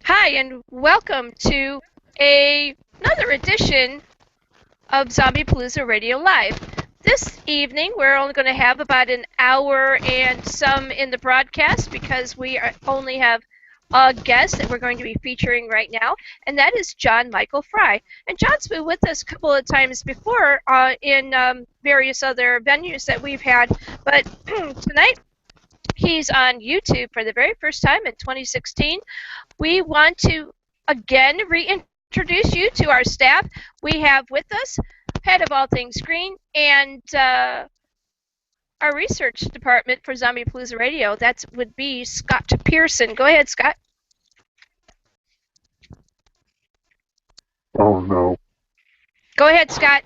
Hi, and welcome to another edition of Zombiepalooza Radio Live. This evening, we're only going to have about an hour and some in the broadcast because only have a guest that we're going to be featuring right now, and that is John Michael Frye. And John's been with us a couple of times before in various other venues that we've had, but tonight he's on YouTube for the very first time in 2016. We want to again reintroduce you to our staff. We have with us head of all things green and our research department for Zombiepalooza Radio. That would be Scott Pearson. Go ahead, Scott. Oh no. Go ahead, Scott.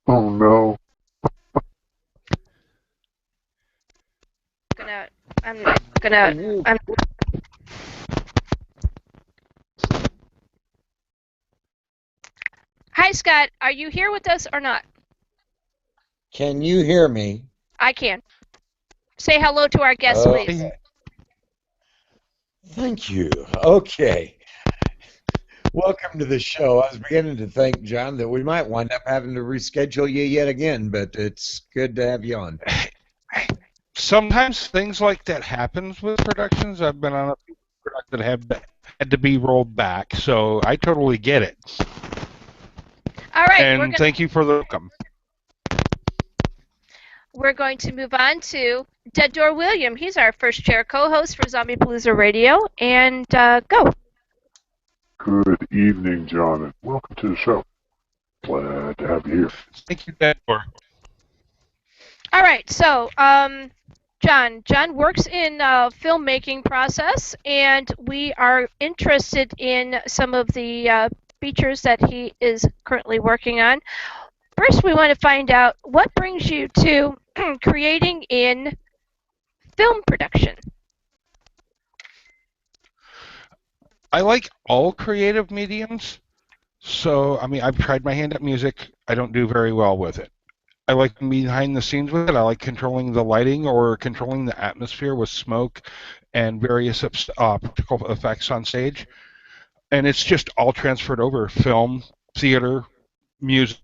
Oh no. Hi, Scott. Are you here with us or not? Can you hear me? I can. Say hello to our guest, please. Thank you. Okay. Welcome to the show. I was beginning to think, John, that we might wind up having to reschedule you yet again, but it's good to have you on. Sometimes things like that happens with productions. I've been on a production that had to be rolled back, so I totally get it. All right. And thank you for the welcome. We're going to move on to Dead Door William. He's our first chair co-host for Zombiepalooza Radio. And go. Good evening, John, and welcome to the show. Glad to have you here. Thank you, Dead Door. All right, so John works in filmmaking process, and we are interested in some of the features that he is currently working on. First, we want to find out what brings you to creating in film production. I like all creative mediums. So, I mean, I've tried my hand at music. I don't do very well with it. I like behind the scenes with it. I like controlling the lighting or controlling the atmosphere with smoke and various practical effects on stage. And it's just all transferred over: film, theater, music.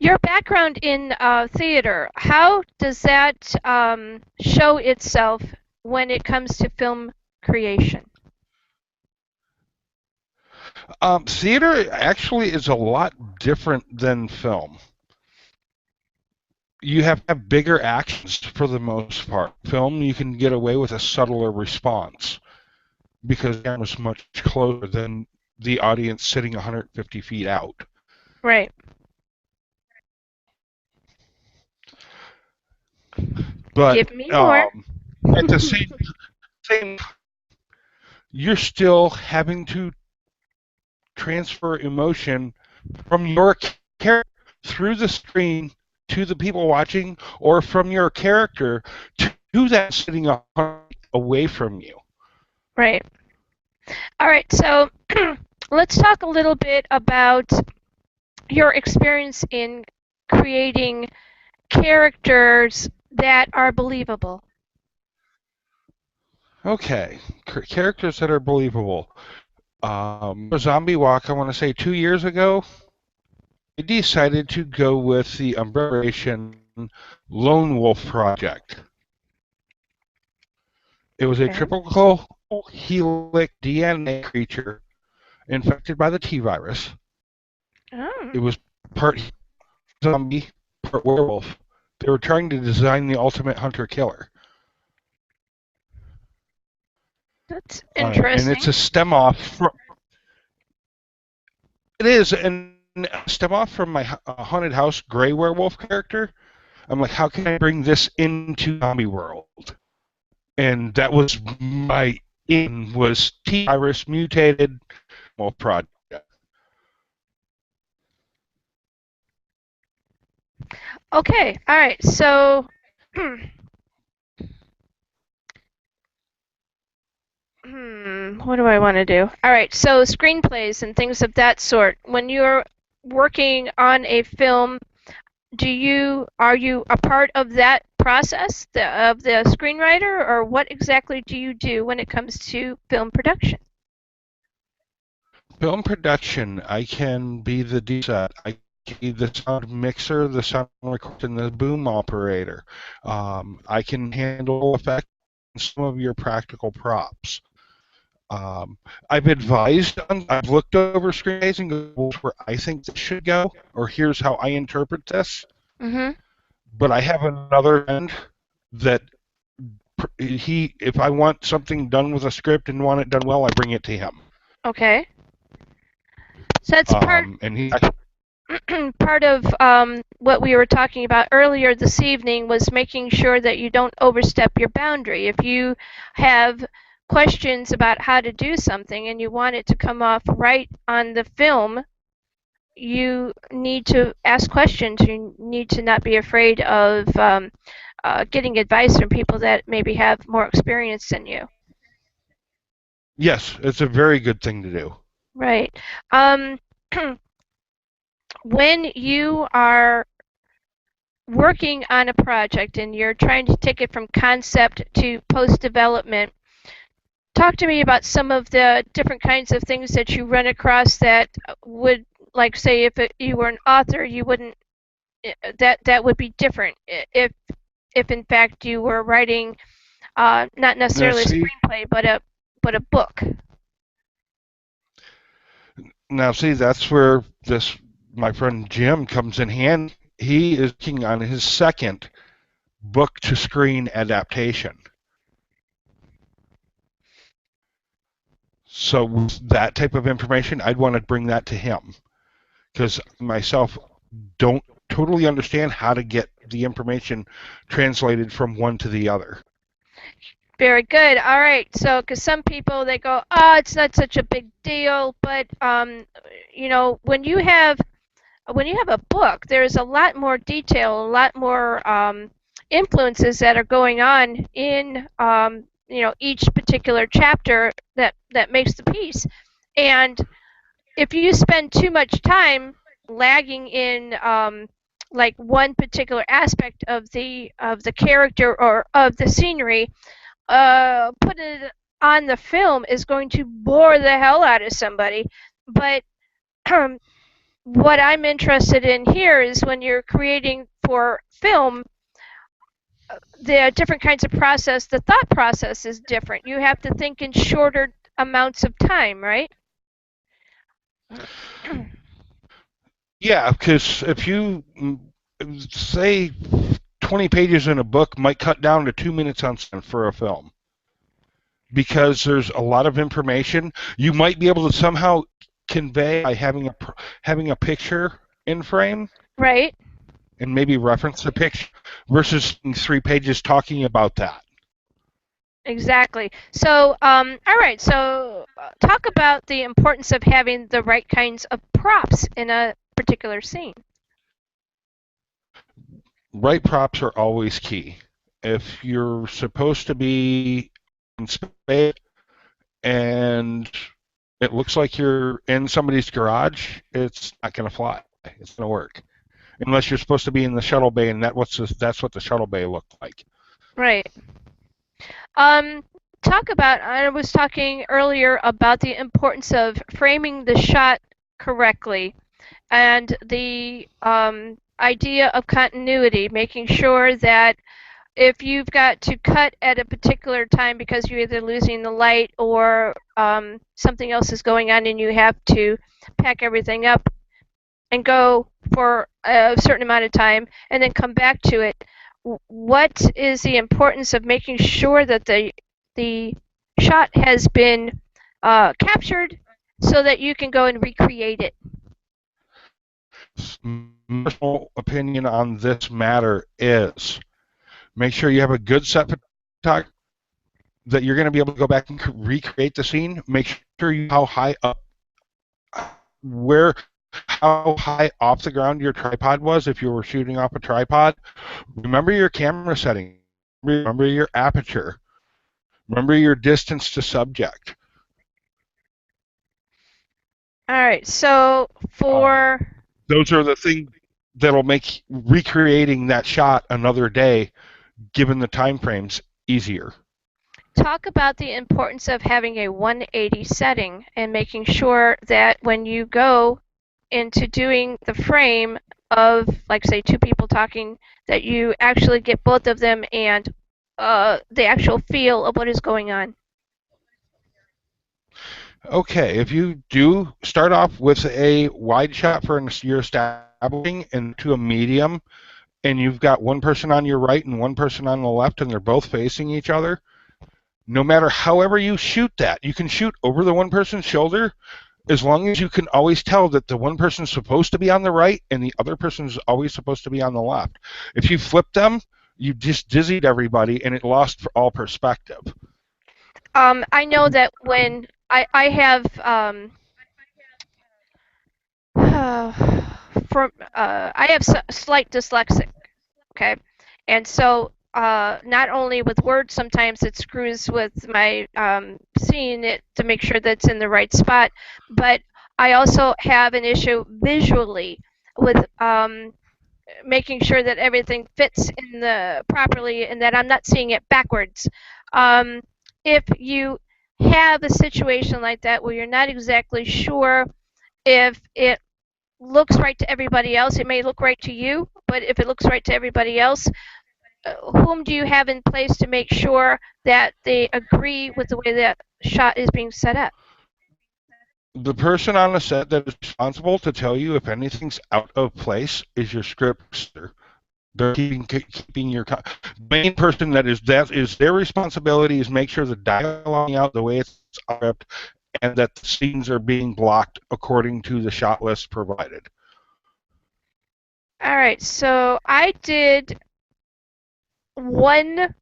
Your background in theater, how does that show itself when it comes to film creation? Theater actually is a lot different than film. You have to have bigger actions for the most part. Film, you can get away with a subtler response because the camera's much closer than the audience sitting 150 feet out. Right. But give me more. At the same time, you're still having to transfer emotion from your character through the screen to the people watching, or from your character to that sitting away from you. Right. All right, so let's talk a little bit about your experience in creating characters that are believable. Okay, characters that are believable. Zombie Walk, I want to say 2 years ago, I decided to go with the Umbrella Lone Wolf Project. It was a typical helic DNA creature infected by the T-virus. Oh. It was part zombie, part werewolf. They were trying to design the ultimate hunter-killer. That's interesting. And it's a stem off from... It is, and a stem off from my Haunted House Grey Werewolf character. I'm like, how can I bring this into zombie world? And that was my in, was T-virus mutated wolf project. Okay, all right, so what do I want to do? All right, so screenplays and things of that sort. When you're working on a film, are you a part of that process of the screenwriter, or what exactly do you do when it comes to film production? Film production, I can be the DSET. I can be the sound mixer, the sound recorder, and the boom operator. I can handle effects and some of your practical props. I've looked over screenplays and goals where I think this should go, or here's how I interpret this. Mm-hmm. But I have another friend that if I want something done with a script and want it done well, I bring it to him. Okay. So that's And he part of what we were talking about earlier this evening was making sure that you don't overstep your boundary. If you have questions about how to do something and you want it to come off right on the film, you need to ask questions. You need to not be afraid of getting advice from people that maybe have more experience than you. Yes, it's a very good thing to do. Right. When you are working on a project and you're trying to take it from concept to post-development, talk to me about some of the different kinds of things that you run across that would, like, say, if you were an author, you wouldn't, that would be different if in fact you were writing not necessarily a screenplay, but a book. Now, see, that's where my friend Jim comes in handy. He is working on his second book-to-screen adaptation. So with that type of information, I'd want to bring that to him, because myself don't totally understand how to get the information translated from one to the other. Very good. All right. So, because some people, they go, oh, it's not such a big deal, but when you have a book, there's a lot more detail, a lot more influences that are going on in each particular chapter that makes the piece. And if you spend too much time lagging in like one particular aspect of the character or of the scenery, put it on the film is going to bore the hell out of somebody. But what I'm interested in here is when you're creating for film, the different kinds of process, the thought process is different. You have to think in shorter amounts of time, right? Yeah, because if you say 20 pages in a book might cut down to 2 minutes for a film, because there's a lot of information. You might be able to somehow convey by having a picture in frame, right? And maybe reference the picture versus 3 pages talking about that. Exactly. So, all right. So, talk about the importance of having the right kinds of props in a particular scene. Right props are always key. If you're supposed to be in space and it looks like you're in somebody's garage, it's not going to fly. It's going to work. Unless you're supposed to be in the shuttle bay, and that's what the shuttle bay looked like. Right. I was talking earlier about the importance of framing the shot correctly and the idea of continuity, making sure that if you've got to cut at a particular time because you're either losing the light or something else is going on and you have to pack everything up and go for a certain amount of time and then come back to it, what is the importance of making sure that the shot has been captured so that you can go and recreate it? My personal opinion on this matter is make sure you have a good set photography that you're going to be able to go back and recreate the scene. Make sure you how high off the ground your tripod was if you were shooting off a tripod. Remember your camera setting. Remember your aperture. Remember your distance to subject. All right, so those are the things that'll make recreating that shot another day given the time frames, easier. Talk about the importance of having a 180 setting and making sure that when you go into doing the frame of, like, say, two people talking, that you actually get both of them and the actual feel of what is going on. Okay, if you do start off with a wide shot for your establishing into a medium, and you've got one person on your right and one person on the left, and they're both facing each other, no matter however you shoot that, you can shoot over the one person's shoulder, as long as you can always tell that the one person's supposed to be on the right and the other person's always supposed to be on the left. If you flip them, you just dizzied everybody, and it lost all perspective. I know that when I have I have slight dyslexic, okay, and so not only with words, sometimes it screws with my seeing it to make sure that it's in the right spot, but I also have an issue visually with making sure that everything fits in the properly and that I'm not seeing it backwards. Um, if you have a situation like that where you're not exactly sure if it looks right to everybody else, it may look right to you, but if it looks right to everybody else, whom do you have in place to make sure that they agree with the way that shot is being set up? The person on the set that is responsible to tell you if anything's out of place is your scriptster. They're keeping your the main person that is their responsibility is make sure the dialogue out the way it's scripted and that the scenes are being blocked according to the shot list provided. All right, so I did one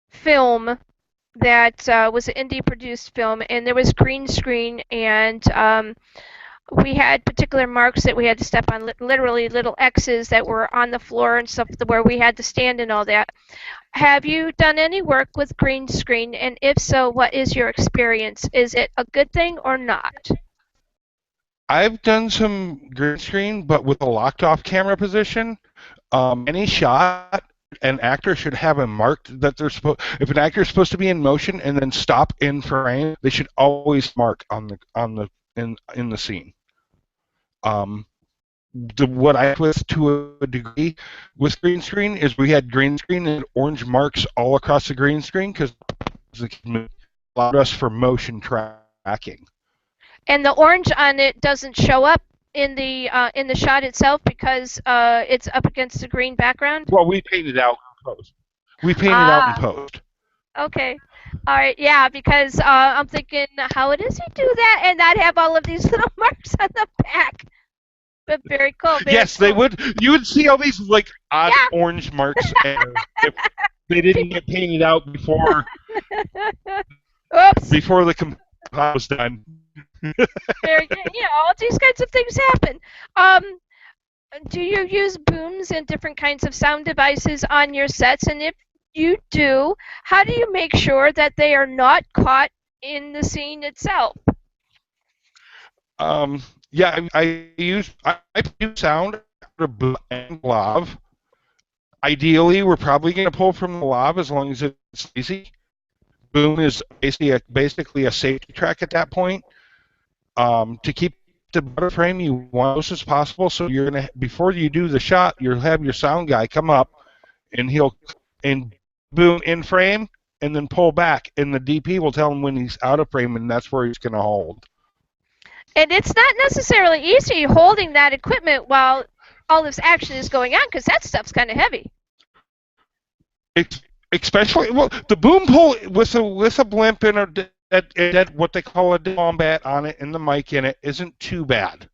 film that was an indie produced film, and there was green screen, and we had particular marks that we had to step on, literally little X's that were on the floor and stuff where we had to stand and all that. Have you done any work with green screen, and if so, what is your experience? Is it a good thing or not? I've done some green screen, but with a locked off camera position. Any shot, an actor should have a mark that they're supposed. If an actor is supposed to be in motion and then stop in frame, they should always mark on the in the scene. What I with to a degree with green screen is we had green screen and orange marks all across the green screen because it allowed us for motion tracking. And the orange on it doesn't show up in the shot itself because it's up against the green background? Well, we painted out in post. We painted out in post. Okay. All right. Yeah, because I'm thinking, how does he do that and not have all of these little marks on the back? But very cool. Very yes, cool. they would. You would see all these like odd Yeah. orange marks if they didn't get painted out before Oops. before the composite was done. Very good. You know, all these kinds of things happen. Do you use booms and different kinds of sound devices on your sets? And if you do, how do you make sure that they are not caught in the scene itself? Yeah, I use sound out of boom and lav. Ideally, we're probably going to pull from the lav as long as it's easy. Boom is basically a safety track at that point. To keep the butter frame, you want as close as possible. So you're gonna before you do the shot, you'll have your sound guy come up, and he'll boom in frame, and then pull back, and the DP will tell him when he's out of frame, and that's where he's gonna hold. And it's not necessarily easy holding that equipment while all this action is going on, because that stuff's kind of heavy. Especially, well, the boom pull with a blimp and what they call a combat on it and the mic in it isn't too bad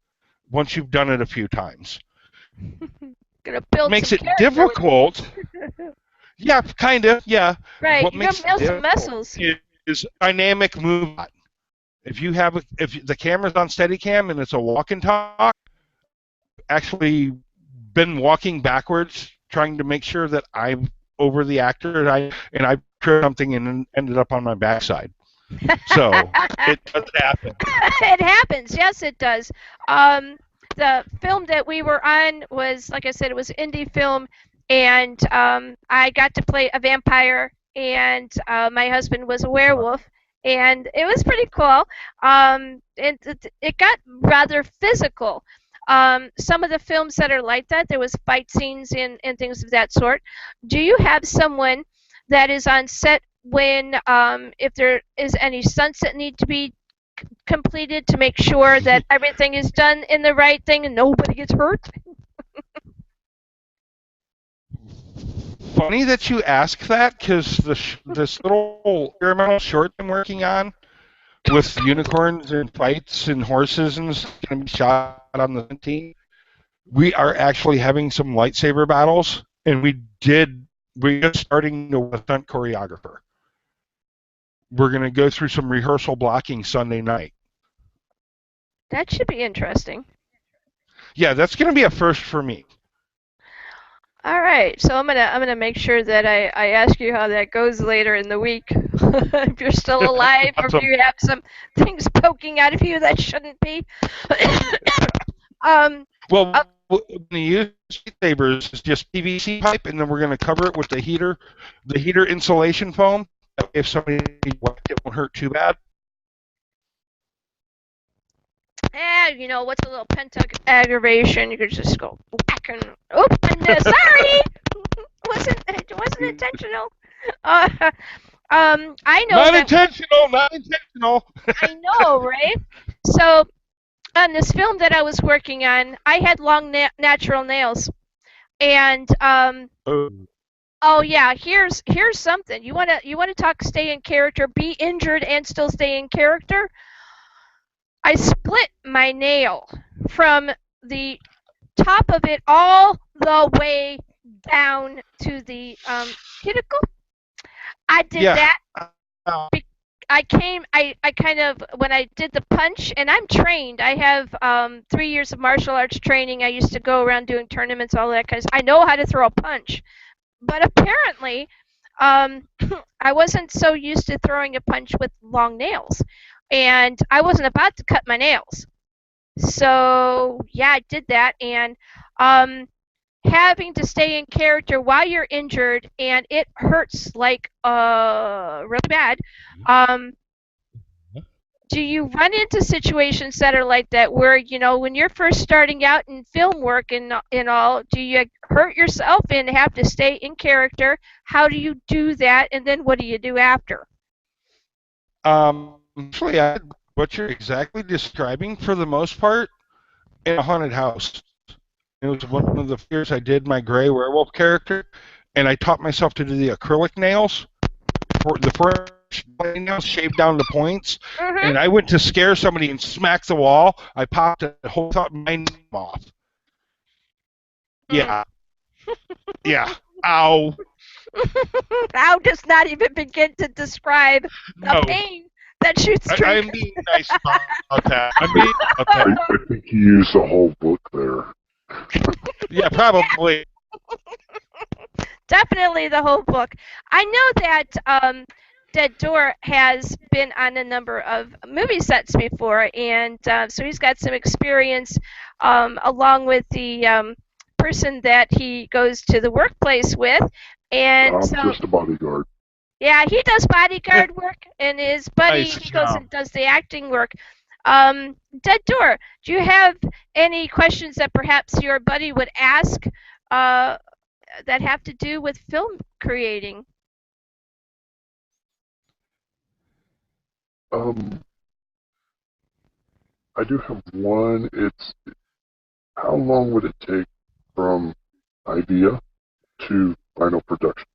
once you've done it a few times. Gonna build makes some it difficult. Yeah, kind of. Yeah. Right. What You're makes gonna build it some muscles. is dynamic movement. If the camera's on Steadicam and it's a walk and talk, actually been walking backwards trying to make sure that I'm over the actor and I tripped something and ended up on my backside. So it does happen. It happens. Yes, it does. The film that we were on was, like I said, it was an indie film, and I got to play a vampire, and my husband was a werewolf, and it was pretty cool. It got rather physical. Some of the films that are like that, there was fight scenes and things of that sort. Do you have someone that is on set when, if there is any stunts that need to be completed to make sure that everything is done in the right thing and nobody gets hurt? Funny that you ask that, because this little experimental short I'm working on with unicorns and fights and horses and stuff going to be shot on the 17th. We are actually having some lightsaber battles, and we're just starting to with a stunt choreographer. We're going to go through some rehearsal blocking Sunday night. That should be interesting. Yeah, that's going to be a first for me. All right, so I'm gonna make sure that I ask you how that goes later in the week. If you're still alive, or if Awesome. you have some things poking out of you that shouldn't be. Well, uh, we're going to use sabers is just PVC pipe, and then we're going to cover it with the heater insulation foam. If somebody whacked it, won't hurt too bad. you know what's a little pent up aggravation? You could just go whack and oops, sorry, it wasn't intentional. Uh, I know Not that. intentional, not intentional. I know, right? So on this film that I was working on, I had long natural nails, and oh yeah, here's something. You wanna talk stay in character, be injured and still stay in character. I split my nail from the top of it all the way down to the cuticle. I did Yeah. that. I kind of, when I did the punch, and I'm trained. I have 3 years of martial arts training. I used to go around doing tournaments, all that kind of. I know how to throw a punch, but apparently, um, I wasn't so used to throwing a punch with long nails, and I wasn't about to cut my nails. So yeah, I did that, and um, having to stay in character while you're injured and it hurts like really bad. Um, do you run into situations that are like that where, when you're first starting out in film work and all, do you hurt yourself and have to stay in character? How do you do that, and then what do you do after? Actually, I did what you're exactly describing for the most part in a haunted house. It was one of the fears I did my gray werewolf character, and I taught myself to do the acrylic nails. For the first nails shaved down to points, Mm-hmm. and I went to scare somebody and smack the wall. I popped the whole top my name off. Yeah. Yeah. Ow. How does not even begin to describe the No. pain that shoots through. I'm being nice about that. I'm being about that. I think you used the whole book there. Yeah, probably. Definitely the whole book. I know that Door has been on a number of movie sets before, and so he's got some experience along with the person that he goes to the workplace with. And I'm so, just a bodyguard. yeah, he does bodyguard work, and his buddy, Nice he goes job. and does the acting work. Dead Door, do you have any questions that perhaps your buddy would ask that have to do with film creating? I do have one. It's how long would it take from idea to final production?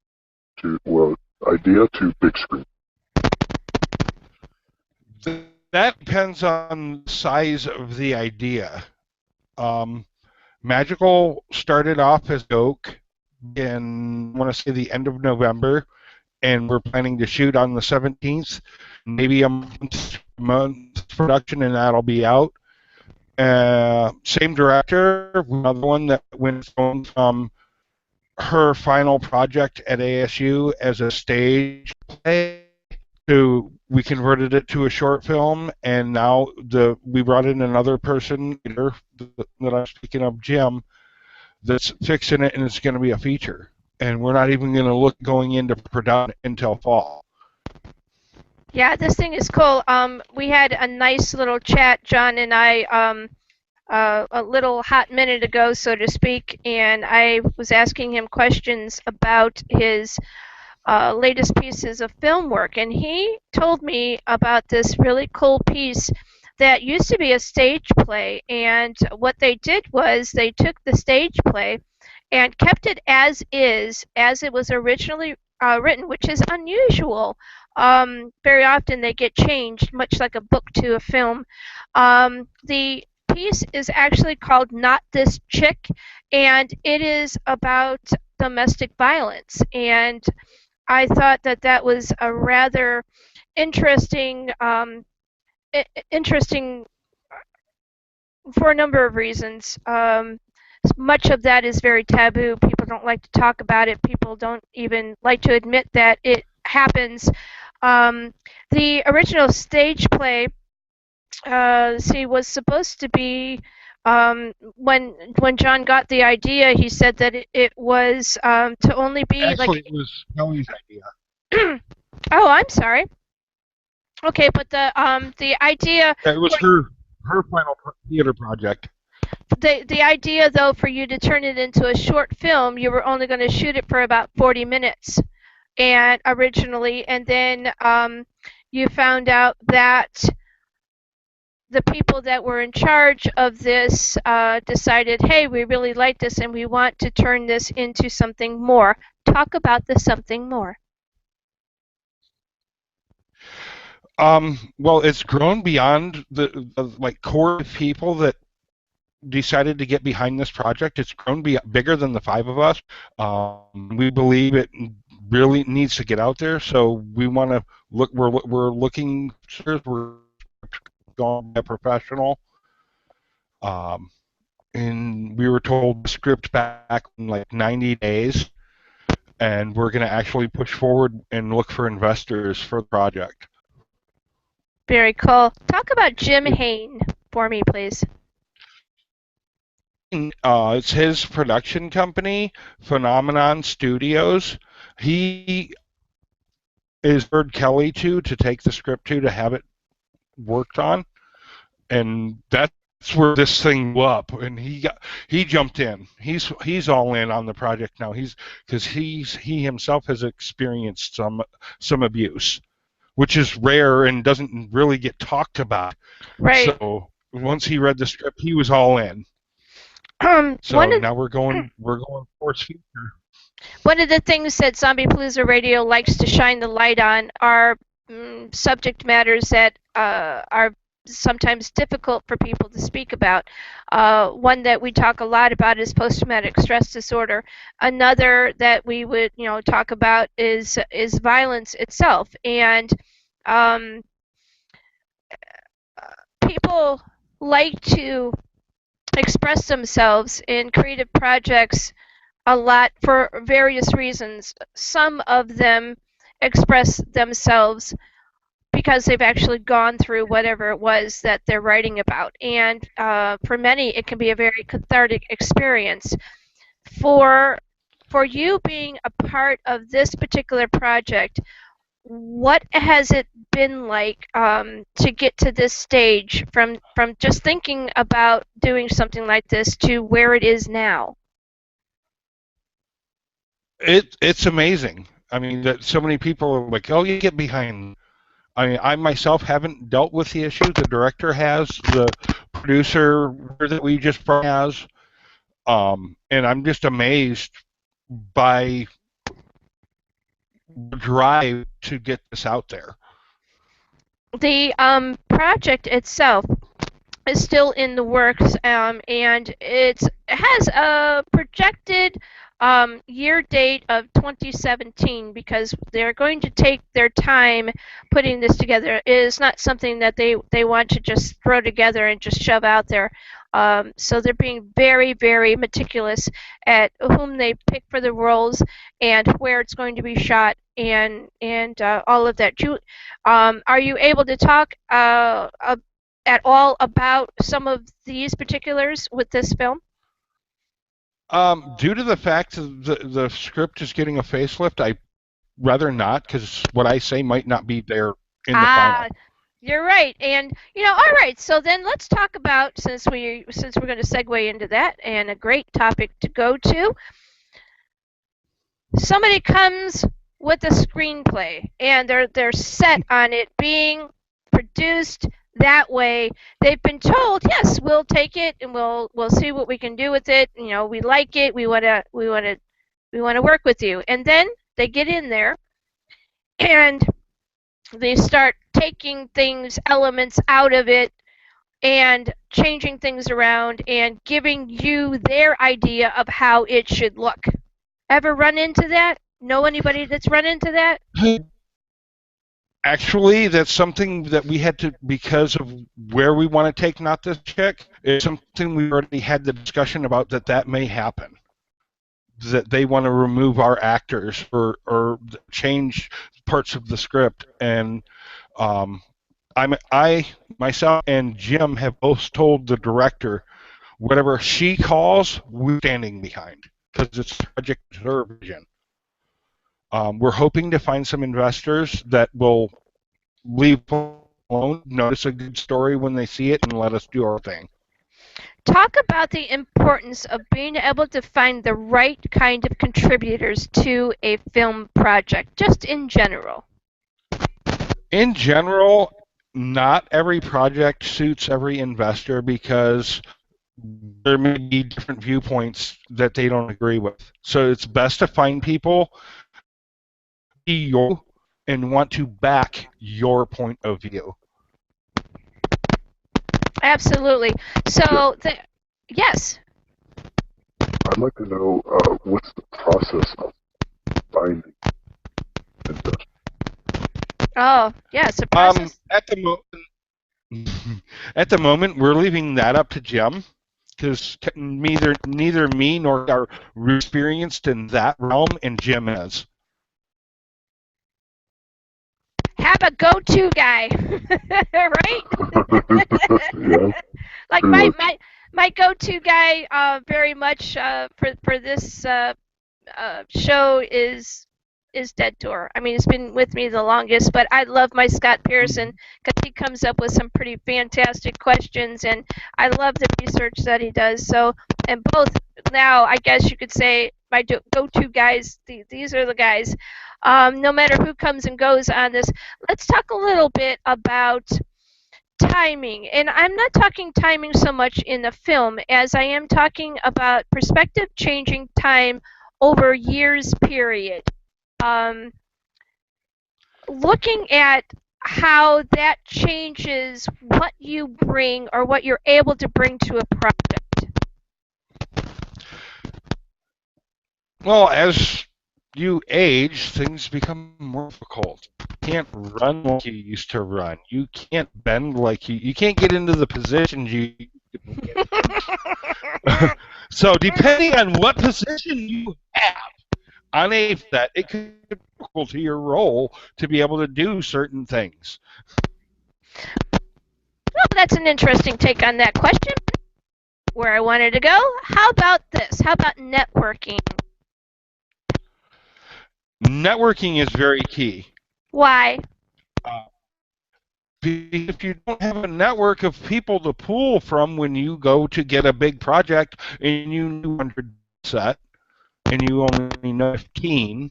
Idea to big screen. That depends on the size of the idea. Magical started off as Oak in, I want to say, the end of November, and we're planning to shoot on the 17th. Maybe a month production, and that'll be out. Same director, another one that went from her final project at ASU as a stage play to we converted it to a short film, and now we brought in another person that I'm speaking of, Jim, that's fixing it, and it's going to be a feature. And we're not even going to look going into production until fall. Yeah, this thing is cool. We had a nice little chat, John and I, a little hot minute ago, so to speak, and I was asking him questions about his latest pieces of film work, and he told me about this really cool piece that used to be a stage play, and what they did was they took the stage play and kept it as is, as it was originally written, which is unusual. Very often they get changed, much like a book to a film. The piece is actually called Not This Chick, and it is about domestic violence. And I thought that that was a rather interesting, interesting for a number of reasons. Much of that is very taboo. People don't like to talk about it. People don't even like to admit that it happens. The original stage play, was supposed to be. When John got the idea, he said that it was to only be Actually, like. it was Kelly's idea. Oh, I'm sorry. Okay, but the idea. It was her final theater project. The idea, though, for you to turn it into a short film, you were only going to shoot it for about 40 minutes, and originally, and then you found out that the people that were in charge of this decided, hey, we really like this, and we want to turn this into something more. Talk about the something more. Well, it's grown beyond the like core people that decided to get behind this project. It's grown bigger than the five of us. We believe it really needs to get out there, so we want to look. We're looking. We're going to a professional. And we were told the script back in like 90 days, and we're going to actually push forward and look for investors for the project. Very cool. Talk about Jim Hain for me, please. It's his production company, Phenomenon Studios. He is Bird Kelly to take the script to have it worked on, and that's where this thing blew up. And he jumped in. He's all in on the project now. Because he himself has experienced some abuse, which is rare and doesn't really get talked about. Right. So once he read the script, he was all in. So now we're going towards future. One of the things that Zombiepalooza Radio likes to shine the light on are subject matters that are sometimes difficult for people to speak about. One that we talk a lot about is post-traumatic stress disorder. Another that we would talk about is violence itself. And people like to express themselves in creative projects a lot for various reasons. Some of them express themselves because they've actually gone through whatever it was that they're writing about. And for many, it can be a very cathartic experience. For you being a part of this particular project, what has it been like to get to this stage from just thinking about doing something like this to where it is now? It's amazing. I mean, that so many people are like, "Oh, you get behind." I mean, I myself haven't dealt with the issue. The director has, the producer that we just brought has, and I'm just amazed by the drive to get this out there. The project itself is still in the works, and it has a projected year date of 2017 because they're going to take their time putting this together. It is not something that they want to just throw together and just shove out there. So they're being very, very meticulous at whom they pick for the roles and where it's going to be shot and all of that. Are you able to talk at all about some of these particulars with this film? Due to the fact that the script is getting a facelift, I rather not, because what I say might not be there in the final. You're right. And all right, so then let's talk about, since we're going to segue into that, and a great topic to go to. Somebody comes with a screenplay and they're set on it being produced that way. They've been told, yes, we'll take it and we'll see what we can do with it. We like it. We wanna work with you. And then they get in there and they start taking elements out of it and changing things around and giving you their idea of how it should look. Ever run into that? Know anybody that's run into that? Actually, that's something that we had to, because of where we want to take Not This Chick, it's something we already had the discussion about, that may happen. That they want to remove our actors or change parts of the script. And I, myself, and Jim have both told the director, whatever she calls, we're standing behind, because it's project her vision. We're hoping to find some investors that will leave alone, notice a good story when they see it, and let us do our thing. Talk about the importance of being able to find the right kind of contributors to a film project, just in general. In general, not every project suits every investor, because there may be different viewpoints that they don't agree with. So it's best to find people you and want to back your point of view. Absolutely. So, yes. I'd like to know what's the process of finding investors. Oh, yes, the process. At the moment, we're leaving that up to Jim, because neither me nor are experienced in that realm, and Jim is. Have a go-to guy, right? Yeah. Like my go-to guy, very much for this show is Dead Tour. I mean, it's been with me the longest, but I love my Scott Pearson because he comes up with some pretty fantastic questions, and I love the research that he does. So, and both now, I guess you could say my go-to guys. These are the guys. No matter who comes and goes on this, let's talk a little bit about timing. And I'm not talking timing so much in the film as I am talking about perspective changing time over years period. Looking at how that changes what you bring or what you're able to bring to a project. Well, as you age, things become more difficult. You can't run like you used to run. You can't bend like you can't get into the positions you So depending on what position you have on a set, it could be difficult to your role to be able to do certain things. Well, that's an interesting take on that question. Where I wanted to go. How about this? How about networking? Networking is very key. Why? If you don't have a network of people to pull from when you go to get a big project and you know 100 set and you only know 15,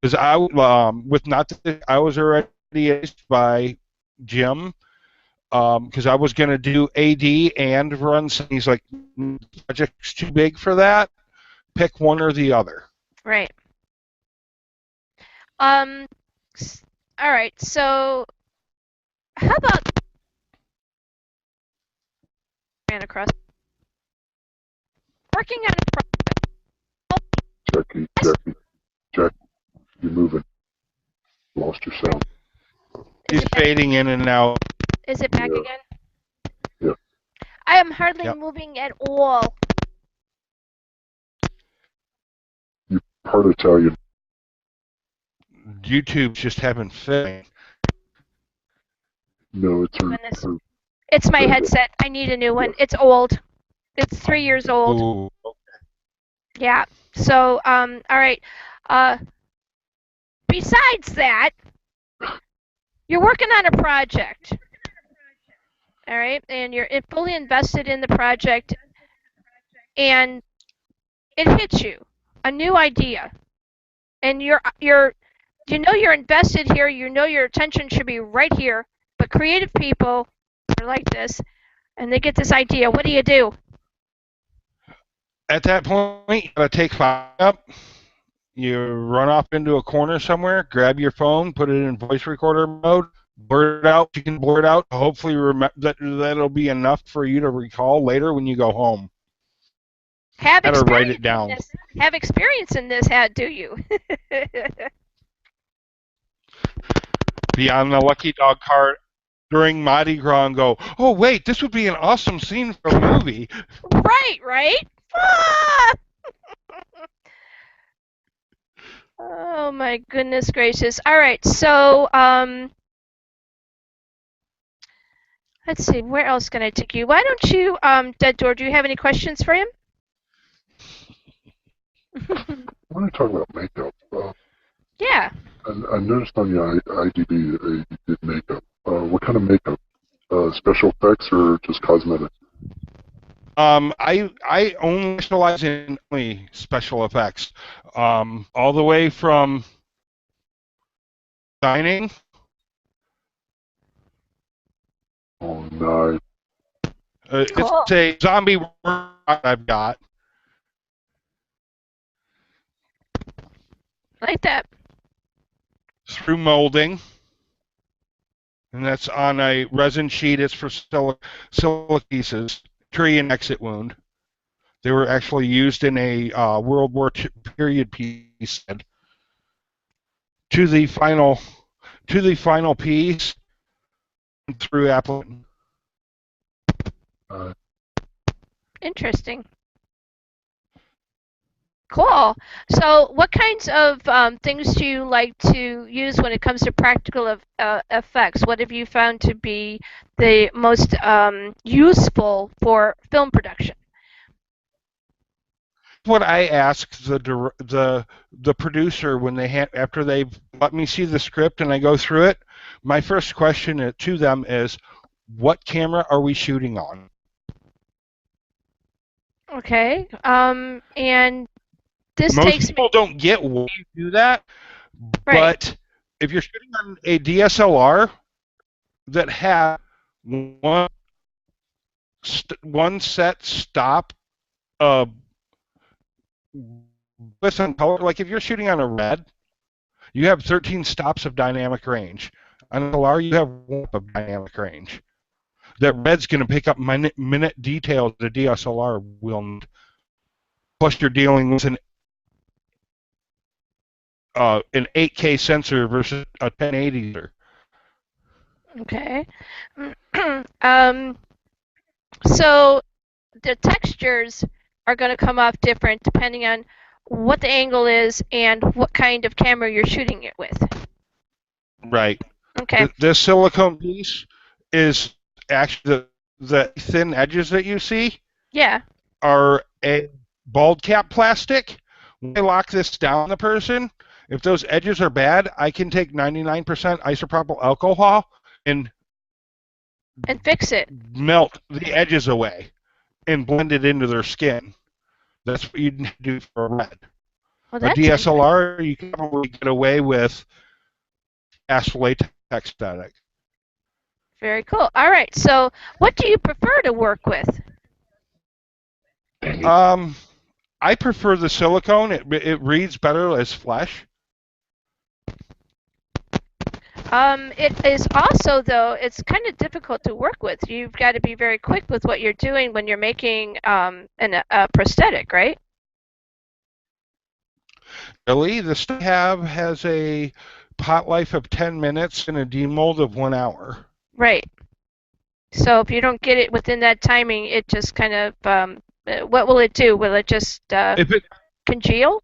because I with Not This, I was already asked by Jim, because I was going to do AD and run. He's like, the project's too big for that. Pick one or the other. Right. All right. So, how about ran across working on a project? Jackie, you're moving. Lost your sound. He's fading in and out. Is it back again? Yeah. I am hardly moving at all. You're part Italian. YouTube's just having fun. No, it's her. It's my headset. I need a new one. It's old. It's 3 years old. Ooh. Yeah. So, all right. Uh, besides that, you're working on a project, all right, and you're fully invested in the project, and it hits you, a new idea, and you're invested here. You know your attention should be right here, but creative people are like this, and they get this idea. What do you do? At that point, you gotta take fire up. You run off into a corner somewhere, grab your phone, put it in voice recorder mode, blur it out. You can blur it out. Hopefully, that'll be enough for you to recall later when you go home. Have Gotta write it experience in down. this. Have experience in this. How do you? Be on the lucky dog cart during Mardi Gras and go, oh, wait, this would be an awesome scene for a movie. Right, right. Ah! Oh my goodness gracious. All right, so let's see, where else can I take you? Why don't you, Dead Door, do you have any questions for him? I want to talk about makeup. Yeah. I noticed on your IDB that you did makeup. What kind of makeup? Special effects or just cosmetic? I only specialize in only special effects, all the way from dining. Oh, nice. Cool. It's a zombie I've got. Like that. Through molding, and that's on a resin sheet. It's for silica pieces, tree and exit wound. They were actually used in a World War II period piece. To the final piece through application. Interesting. Cool. So, what kinds of things do you like to use when it comes to practical effects? What have you found to be the most useful for film production? What I ask the producer when after they've let me see the script and I go through it, my first question to them is, what camera are we shooting on? Okay. And this Most takes people me. don't get why you do that, Right. but if you're shooting on a DSLR that have one one set stop uh, with some color, like if you're shooting on a red, you have 13 stops of dynamic range. On a DSLR, you have one of dynamic range. That red's going to pick up minute details that a DSLR will not. Plus, you're dealing with an 8K sensor versus a 1080. Okay. um, so the textures are going to come off different depending on what the angle is and what kind of camera you're shooting it with. Right. Okay. This silicone piece is actually the thin edges that you see Yeah. are a bald cap plastic. When I lock this down the person, if those edges are bad, I can take 99% isopropyl alcohol and fix it. melt the edges away and blend it into their skin. That's what you'd do for a red. Well, A that's DSLR, you can probably get away with fast latex aesthetic. very cool. All right. So, what do you prefer to work with? I prefer the silicone. It reads better as flesh. It is also, though, it's kind of difficult to work with. You've got to be very quick with what you're doing when you're making a prosthetic, right? Really, the stuff I have has a pot life of 10 minutes and a demold of 1 hour. Right. So if you don't get it within that timing, it just kind of, what will it do? Will it just If it congeal?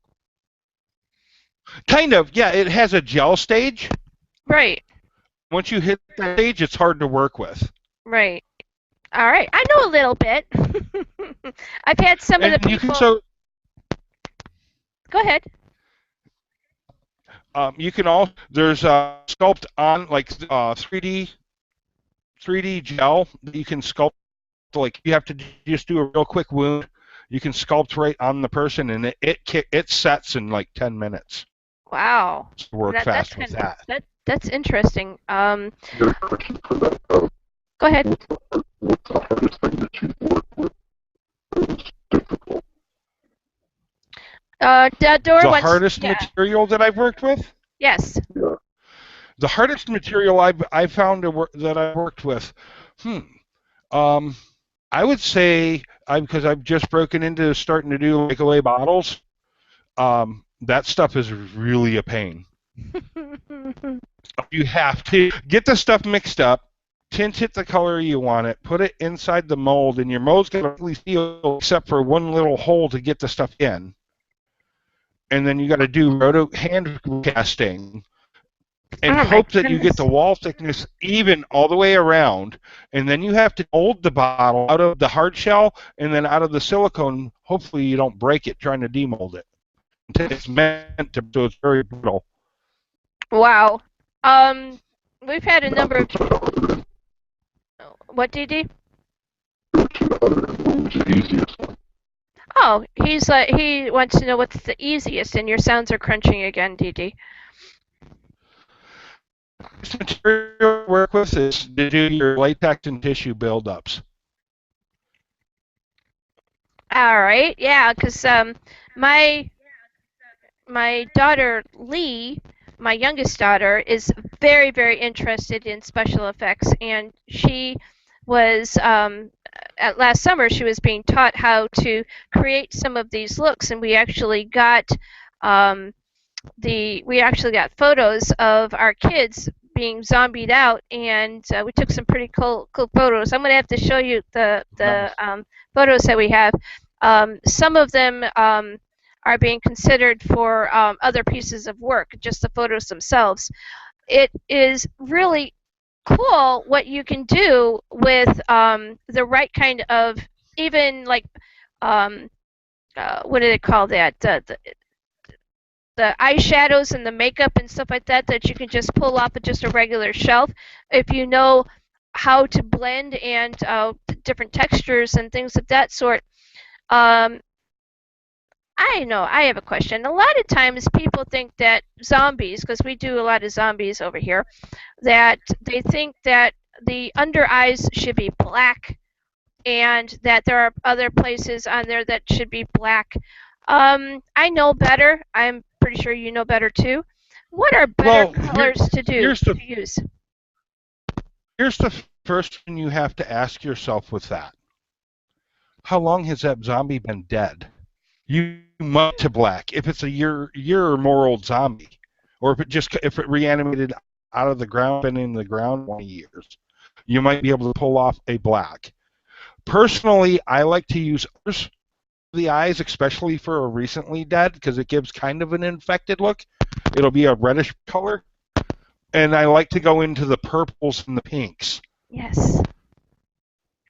kind of, yeah, it has a gel stage. Right. Once you hit that stage, it's hard to work with. Right. All right. I know a little bit. I've had some of the And you can people. so Go ahead. You can also there's sculpt on like 3D gel that you can sculpt. Like you have to just do a real quick wound. You can sculpt right on the person, and it sets in like 10 minutes. Wow. So work That's fast with kind that. that's interesting. I got a question for that. Go ahead. What's the hardest thing that you've worked with that was difficult? Dora The wants. hardest Yeah. material that I've worked with. Yes. Yeah. The hardest material I found that I worked with. Um, I would say because I've just broken into starting to do like away bottles. That stuff is really a pain. You have to get the stuff mixed up, tint it the color you want it, put it inside the mold, and your mold's going to really seal except for one little hole to get the stuff in. And then you got to do hand casting and Oh my hope that you get the goodness. wall thickness even all the way around. And then you have to mold the bottle out of the hard shell and then out of the silicone. Hopefully you don't break it trying to demold it. It's meant to, so it's very brittle. Wow. We've had a number of. What, DD? What was the easiest one? Oh, he wants to know what's the easiest, and your sounds are crunching again, DD. The material you work with is to do your latex and tissue buildups. All right, yeah, because my daughter Lee, my youngest daughter, is very, very interested in special effects, and she was last summer she was being taught how to create some of these looks, and we actually got photos of our kids being zombied out, and we took some pretty cool photos. I'm going to have to show you the photos that we have. Some of them are being considered for other pieces of work, just the photos themselves. It is really cool what you can do with the right kind of, even like, what do they call that? The eyeshadows and the makeup and stuff like that that you can just pull off of just a regular shelf. If you know how to blend and different textures and things of that sort. I know, I have a question. A lot of times people think that zombies, because we do a lot of zombies over here, that they think that the under eyes should be black and that there are other places on there that should be black. I know better. I'm pretty sure you know better too. What are better colors to use? Here's the first thing you have to ask yourself with that. How long has that zombie been dead? You might to black if it's a year or more old zombie, or if it reanimated out of the ground, been in the ground 20 years, you might be able to pull off a black. Personally, I like to use the eyes, especially for a recently dead, because it gives kind of an infected look. It'll be a reddish color, and I like to go into the purples and the pinks. Yes,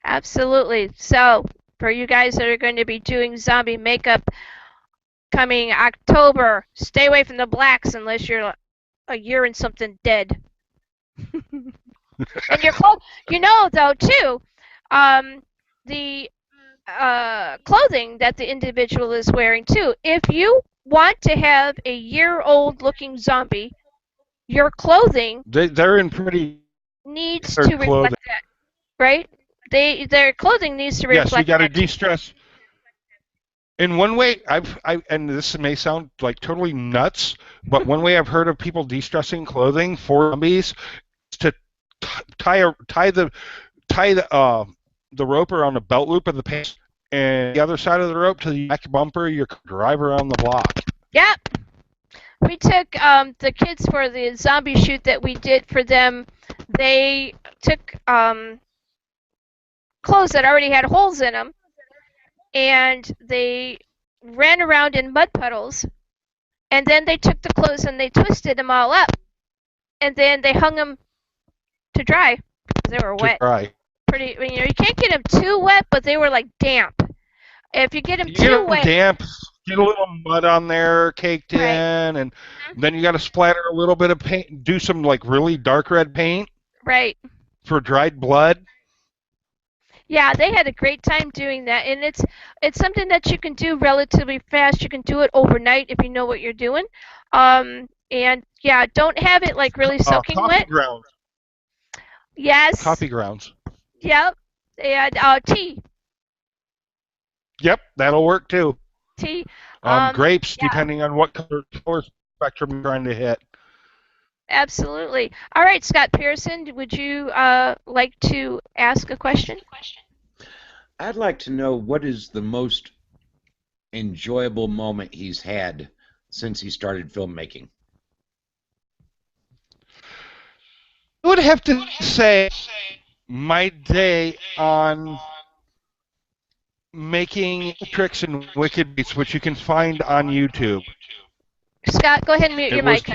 absolutely. So for you guys that are going to be doing zombie makeup coming October, stay away from the blacks unless you're a year and something dead. And your clothes, though, too, the clothing that the individual is wearing, too. If you want to have a year-old looking zombie, your clothing they're in pretty needs to reflect that, right? Their clothing needs to reflect that. Yes, you got to de-stress. In one way, and this may sound like totally nuts, but one way I've heard of people de-stressing clothing for zombies is to tie the rope around the belt loop of the pants and the other side of the rope to the back bumper of your drive around the block. Yep. We took the kids for the zombie shoot that we did for them. They took clothes that already had holes in them, and they ran around in mud puddles, and then they took the clothes and they twisted them all up, and then they hung them to dry because they were wet. Dry. Pretty, you can't get them too wet, but they were like damp. If you get them too wet, damp, get a little mud on there caked Right. in, and then you got to splatter a little bit of paint, do some like really dark red paint Right. for dried blood. Yeah, they had a great time doing that, and it's something that you can do relatively fast. You can do it overnight if you know what you're doing. And yeah, don't have it like really soaking Coffee wet. grounds. Yes. Coffee grounds. Yep. And tea. Yep, that'll work too. Tea. Grapes, Yeah. depending on what color spectrum you're trying to hit. Absolutely. All right, Scott Pearson, would you like to ask a question? I'd like to know what is the most enjoyable moment he's had since he started filmmaking. I would have to say my day on making tricks and wicked beats, which you can find on YouTube. Scott, go ahead and mute your mic.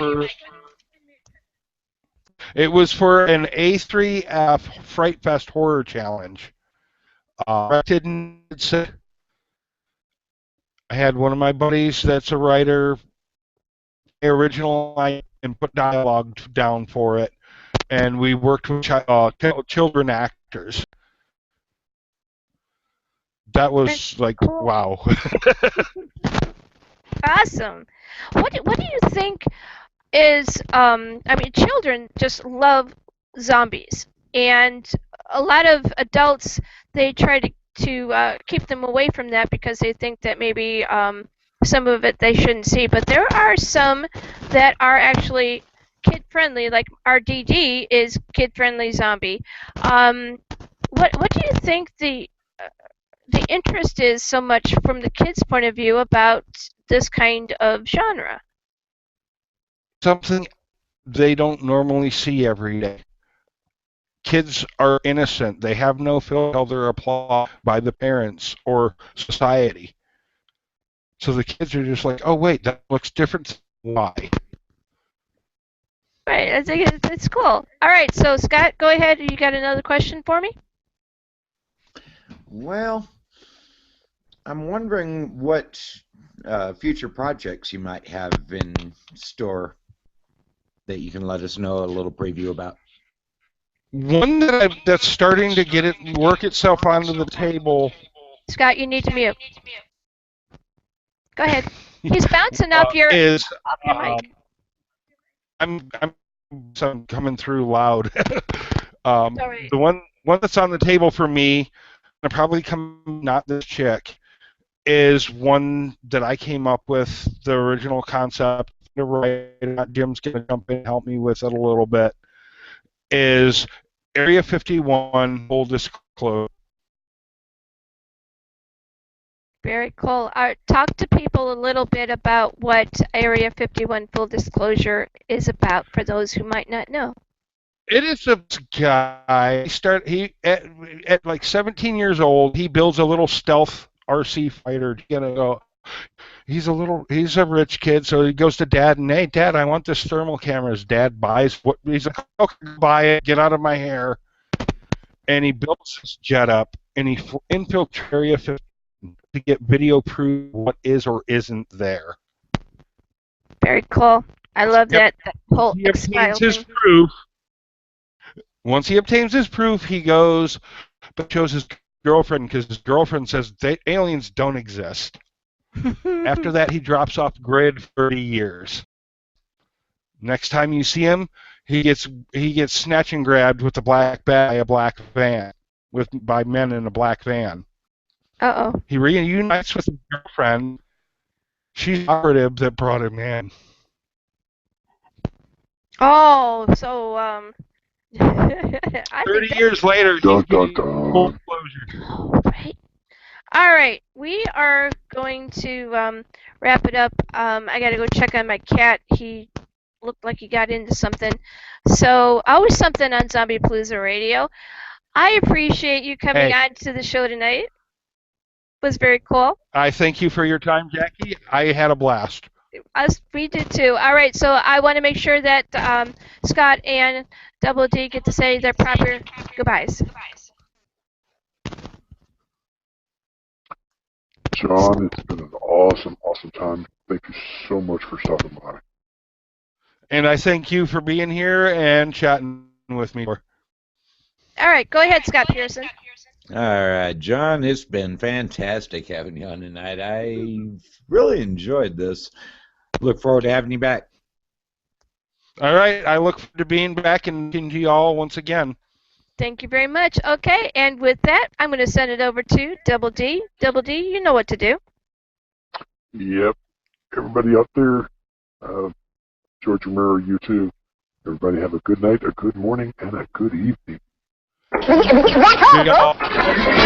It was for an A3F Fright Fest horror challenge. I had one of my buddies that's a writer, original and put dialogue down for it, and we worked with children actors. That was like, cool. wow. Awesome. What do you think is I mean, children just love zombies, and a lot of adults, they try to keep them away from that because they think that maybe some of it they shouldn't see. But there are some that are actually kid friendly, like our DD is kid friendly zombie. What do you think the interest is so much from the kids' point of view about this kind of genre? Something they don't normally see every day. Kids are innocent. They have no filter. They're applauded by the parents or society. So the kids are just like, oh, wait, that looks different. Why? Right, I think it's cool. All right, so Scott, go ahead. You got another question for me? Well, I'm wondering what future projects you might have in store that you can let us know a little preview about. One that's starting to work itself onto the table. Scott, you need to mute. Go ahead. He's bouncing off your mic. I'm coming through loud. Right. The one that's on the table for me, and probably not this chick, is one that I came up with the original concept to write. Jim's gonna jump in and help me with it a little bit. Is Area 51 full disclosure? Very cool. Talk to people a little bit about what Area 51 full disclosure is about for those who might not know. It is a guy. At like 17 years old, he builds a little stealth RC fighter. He's a rich kid, so he goes to Dad and, hey, Dad, I want this thermal camera. His dad buys what he's like, okay, buy it, get out of my hair. And he builds this jet up, and he infiltrates Area 50 to get video proof what is or isn't there. Very cool. I love that whole he obtains his proof. Once he obtains his proof, he goes, but shows his girlfriend because his girlfriend says aliens don't exist. After that, he drops off grid for 30 years. Next time you see him, he gets snatch and grabbed with a black bag by a black van, by men in a black van. Uh-oh. He reunites with his girlfriend. She's the operative that brought him in. Oh, so 30 years later, he's getting full closure. Right. All right, we are going to wrap it up. I got to go check on my cat. He looked like he got into something. So, always something on Zombiepalooza Radio. I appreciate you coming on to the show tonight. It was very cool. I thank you for your time, Jackie. I had a blast. We did too. All right, so I want to make sure that Scott and Double D get to say their proper goodbyes. John, it's been an awesome, awesome time. Thank you so much for stopping by. And I thank you for being here and chatting with me. All right, go ahead, Scott Pearson. All right, John, it's been fantastic having you on tonight. I really enjoyed this. Look forward to having you back. All right, I look forward to being back and talking to you all once again. Thank you very much. Okay, and with that, I'm going to send it over to Double D. Double D, you know what to do. Yep. Everybody out there, George Romero, you too. Everybody have a good night, a good morning, and a good evening. Good night.